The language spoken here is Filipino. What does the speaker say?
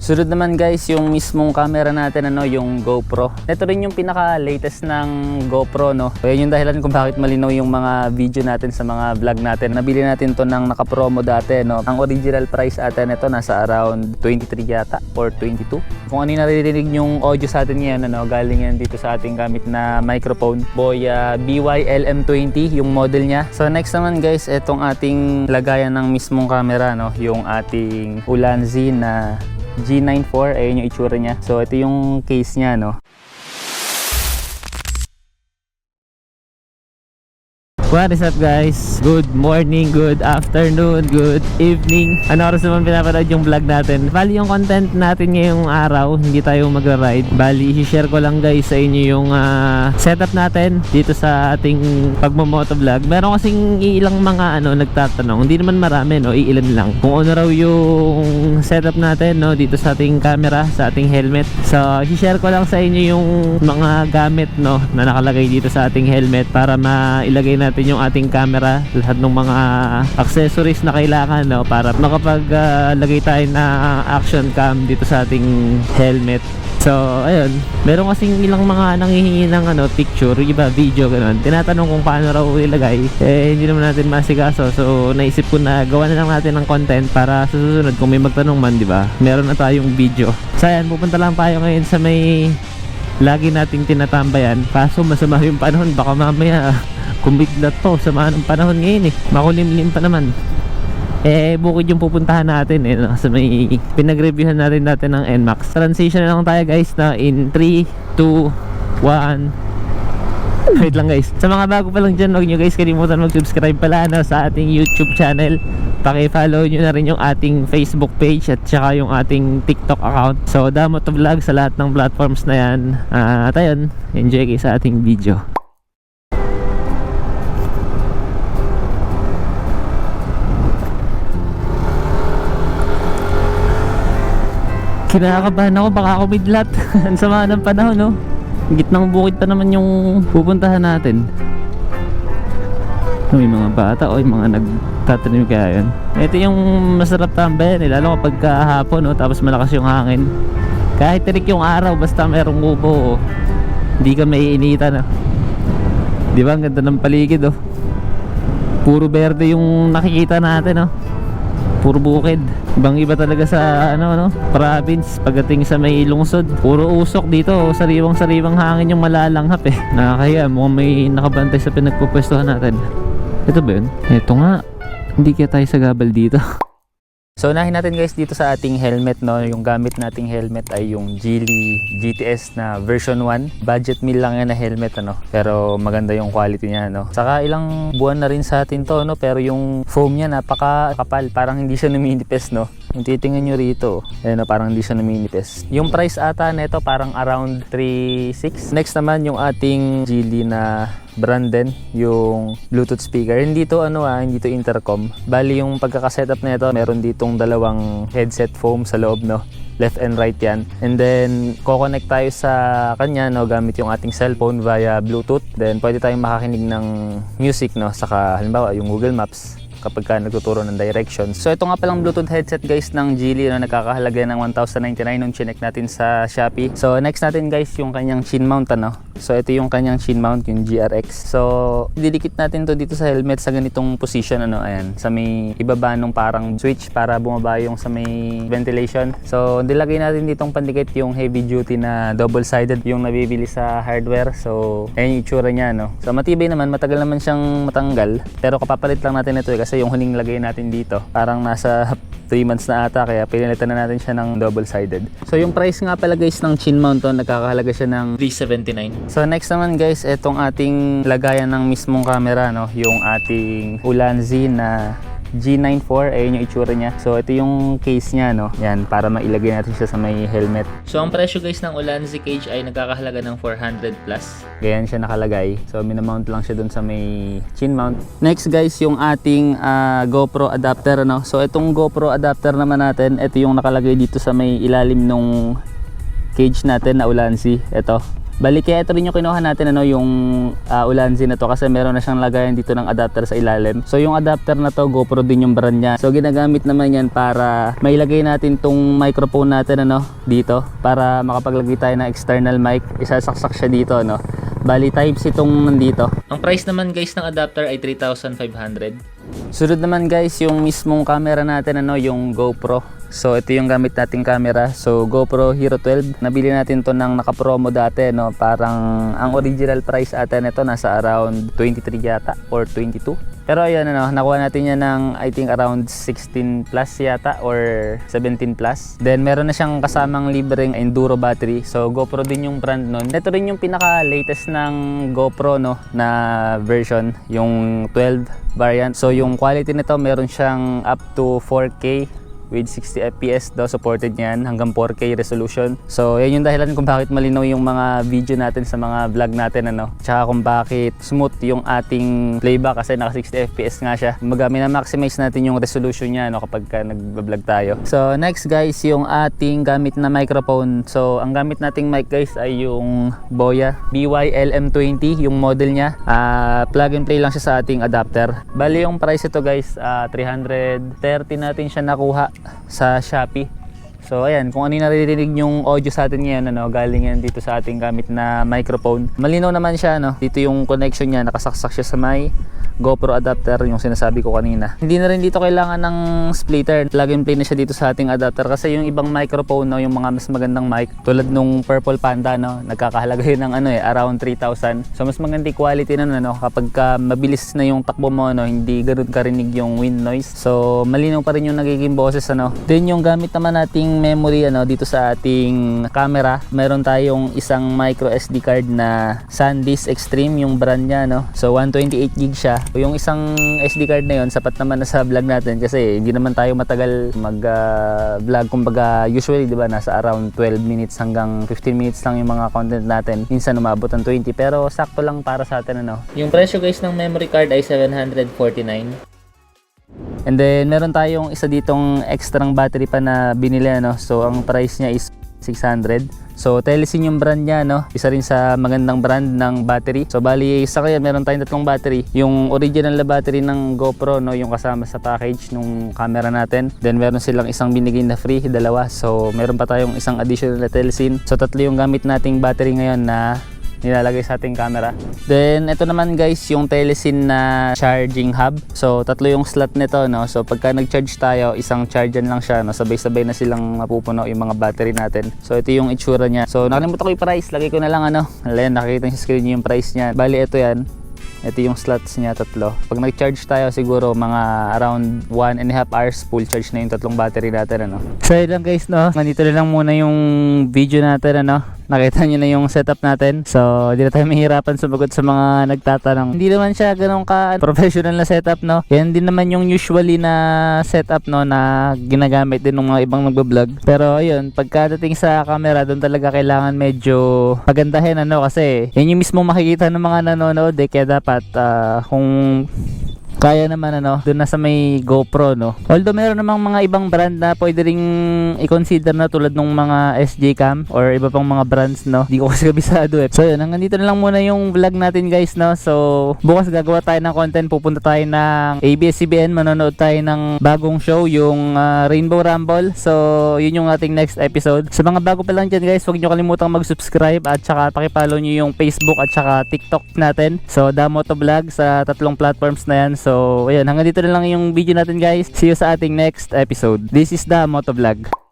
Sunod naman guys, yung mismong camera natin, yung GoPro. Ito rin yung pinaka-latest ng GoPro, no. So, yun yung dahilan kung bakit malinaw yung mga video natin sa mga vlog natin. Nabili natin to ng naka-promo dati, no. Ang original price atin ito nasa around 23 yata or 22. Kung ano yung naririnig yung audio sa atin ngayon, galing yan dito sa ating gamit na microphone. Boya BY-LM20 yung model niya. So next naman guys, itong ating lagayan ng mismong camera, no, yung ating Ulanzi na G9 IV, ayun yung itsura niya. So ito yung case niya, no. What is up guys? Good morning, good afternoon, good evening. Ano oras naman pinapanood yung vlog natin? Bali yung content natin ngayong araw, hindi tayo magra-ride. Bali i-share ko lang guys sa inyo yung setup natin dito sa ating pagmamotovlog. Meron kasing ilang mga nagtatanong, hindi naman marami, no, iilan lang. Kung ano raw yung setup natin, no, dito sa ating camera, sa ating helmet. So i-share ko lang sa inyo yung mga gamit, no, na nakalagay dito sa ating helmet para mailagay natin yung ating camera, lahat ng mga accessories na kailangan, no, para makapaglagay tayo na action cam dito sa ating helmet. So ayun, meron kasing ilang mga nanghihingi ng picture, iba video, ganun. Tinatanong kung paano raw ilagay, hindi naman natin masikaso. So naisip ko na gawa na lang natin ng content para sa susunod kung may magtanong man, di ba, meron na tayong video. So ayan, pupunta lang tayo ngayon sa may lagi nating tinatambayan, kaso masama yung panahon, baka mamaya kumiglat to, sama ng panahon ngayon makulimlim pa naman. Bukid yung pupuntahan natin sa may pinag-reviewhan natin ng NMAX. Transition na lang tayo guys na in 3, 2, 1. Wait lang guys, sa mga bago pa lang dyan, huwag nyo guys kalimutan mag-subscribe pala sa ating YouTube channel. Paki-follow nyo na rin yung ating Facebook page at saka yung ating TikTok account. So Damo to Vlog sa lahat ng platforms na yan. At ayun, enjoy kayo sa ating video. Kinakabahan ako, baka ako midlat. Ang sama ng panahon, no? Gitnang bukid pa naman yung pupuntahan natin. May mga bata o yung mga nagtatanim kaya yun. Ito yung masarap tambayan, lalo kapag kahapon, no? Tapos malakas yung hangin. Kahit tirik yung araw, basta merong kubo, hindi ka maiinitan, no? Di ba, ang ganda ng paligid, oh. Puro berde yung nakikita natin, no? Puro bukid. Ibang iba talaga sa province. Pagdating sa may lungsod, puro usok dito, sariwang hangin yung malalanghap Nakakaya, mukhang may nakabantay sa pinagpupwestuhan natin. Ito ba yun? Ito nga, hindi kaya tayo sagabal dito. So unahin natin guys dito sa ating helmet, no. Yung gamit nating helmet ay yung Geely GTS na version 1. Budget meal lang yan na helmet, pero maganda yung quality niya, no. Saka ilang buwan na rin sa atin to, no, pero yung foam niya napakakapal, parang hindi siya numinipis, no. Yung titingnan nyo rito, parang hindi siya numinipis. Yung price ata nito parang around 3.6. Next naman yung ating Geely na Branden, yung Bluetooth speaker. Hindi to hindi to intercom. Bali yung pagkakasetup na ito, meron ditong dalawang headset foam sa loob, no. Left and right yan. And then ko-connect tayo sa kanya, no, gamit yung ating cellphone via Bluetooth. Then pwede tayong makakinig ng music, no, saka halimbawa yung Google Maps kapag ka nagtuturo ng direction. So ito nga palang Bluetooth headset guys ng Geely, nagkakahalaga ng 1,099 nung chinek natin sa Shopee. So next natin guys yung kanyang chin mount, So ito yung kanyang chin mount, yung GRX. So didikit natin to dito sa helmet sa ganitong position, ayan, sa may ibaba nung parang switch para bumaba yung sa may ventilation. So nilagay natin ditong pandikit yung heavy duty na double-sided yung nabibili sa hardware. So ayan yung itsura niya, So matibay naman, matagal naman siyang matanggal. Pero kapapalit lang natin ito kasi yung huling lagay natin dito parang nasa 3 months na ata, kaya pinalitan na natin siya ng double-sided. So yung price nga pala guys ng chin mount, nagkakahalaga siya ng $379. So next naman guys, itong ating lagayan ng mismong camera, yung ating Ulanzi na G9 IV, ayun yung itsura niya. So ito yung case niya, yan, para mailagay natin siya sa may helmet. So ang presyo guys ng Ulanzi cage ay nagkakahalaga ng 400 plus. Ganyan siya nakalagay. So minamount lang siya dun sa may chin mount. Next guys, yung ating GoPro adapter, So itong GoPro adapter naman natin, ito yung nakalagay dito sa may ilalim nung cage natin na Ulanzi. Ito, Bali kaya ito rin yung kinuha natin ano, yung Ulanzi na to, kasi meron na siyang lagayan dito ng adapter sa ilalim. So yung adapter na to, GoPro din yung brand niya. So ginagamit naman yan para mailagay natin tong microphone natin ano, dito, para makapaglagay tayo ng external mic. Isasaksak siya dito ano. Bali Type-C itong nandito. Ang price naman guys ng adapter ay 3,500. Sunod naman guys yung mismong camera natin ano, yung GoPro. So ito yung gamit nating camera. So GoPro Hero 12. Nabili natin to ng naka-promo dati no. Parang ang original price ata nito nasa around 23 yata or 22. Pero ayun ano, nakuha natin yan ng I think around 16 plus yata or 17 plus. Then meron na siyang kasamang libreng enduro battery. So GoPro din yung brand nun. Ito rin yung pinaka latest ng GoPro no na version, yung 12 variant. So yung quality nito meron siyang up to 4K with 60 fps daw, supported niyan hanggang 4K resolution. So yan yung dahilan kung bakit malinaw yung mga video natin sa mga vlog natin ano. Tsaka kung bakit smooth yung ating playback kasi naka 60 fps nga siya. Mina-maximize natin yung resolution niya no, kapag nagba-vlog tayo. So next guys, yung ating gamit na microphone. So ang gamit nating mic guys ay yung Boya BY-LM20 yung model niya. Plug and play lang siya sa ating adapter. Bali yung price ito guys, 330 natin siya nakuha sa Shopee. So ayan, kung ano yung naririnig yung audio sa atin ngayon ano, galing yan dito sa ating gamit na microphone. Malinaw naman siya no. Dito yung connection niya, nakasaksak siya sa may GoPro adapter, yung sinasabi ko kanina. Hindi na rin dito kailangan ng splitter. Plug and play na siya dito sa ating adapter, kasi yung ibang microphone no, yung mga mas magandang mic tulad nung Purple Panda no, nagkakahalaga yun ng ano around 3,000. So mas maganda quality na no, kapag mabilis na yung takbo mo no, hindi ganoon karinig yung wind noise. So malinaw pa rin yung nagiging boses ano. Then yung gamit naman nating memory ano, dito sa ating camera, meron tayong isang micro SD card na SanDisk Extreme yung brand niya no. So 128GB siya. Yung isang SD card na yun, sapat naman na sa vlog natin kasi hindi naman tayo matagal mag vlog. Kumbaga usually diba nasa around 12 minutes hanggang 15 minutes lang yung mga content natin. Minsan umabot ng 20, pero sakto lang para sa atin ano. Yung presyo guys ng memory card ay 749. And then meron tayong isa ditong extrang battery pa na binili ano. So ang price niya is 600. So Telesin yung brand niya no. Isa rin sa magandang brand ng battery. So bali sa kaya meron tayong tatlong battery. Yung original na battery ng GoPro no, yung kasama sa package nung camera natin. Then meron silang isang binigay na free, dalawa. So meron pa tayong isang additional na Telesin. So tatlo yung gamit nating battery ngayon na nilalagay sa ating camera. Then ito naman guys yung Telesin na charging hub. So tatlo yung slot nito no. So pagka nag-charge tayo, isang charge lang siya no. Sabay-sabay na silang mapupuno yung mga battery natin. So ito yung itsura niya. So nakalimutan ko yung price, lagay ko na lang ano. Ayan, nakikita niyo sa screen yung price niya. Bali ito yan. Ito yung slots niya, tatlo. Pag nag-charge tayo siguro mga around 1.5 hours full charge na yung tatlong battery natin ano. So yun lang guys no. Nandito na lang muna yung video natin ano. Nakita nyo na yung setup natin. So hindi na tayo mahirapan sumagot sa mga nagtatanong. Hindi naman siya ganun ka professional na setup no. Yan din naman yung usually na setup no, na ginagamit din ng mga ibang nagbablog. Pero ayun, pagkadating sa camera, doon talaga kailangan medyo pagandahin ano, kasi yan yung mismo makikita ng mga nanonood kaya dapat kung kaya naman ano, doon na sa may GoPro no. Although meron namang mga ibang brand na pwede ring i-consider na tulad ng mga SJ Cam or iba pang mga brands no. Di ko kasi kabisado So yun, hanggang dito na lang muna yung vlog natin guys no. So bukas gagawa tayo ng content, pupunta tayo ng ABS-CBN, manonood tayo ng bagong show, yung Rainbow Rumble. So yun yung ating next episode. Sa mga bago pa lang dyan guys, huwag nyo kalimutang mag-subscribe at saka pakipollow nyo yung Facebook at saka TikTok natin. So Damotovlog sa tatlong platforms na yan. So, ayan, hanggang dito na lang yung video natin guys. See you sa ating next episode. This is the Motovlog.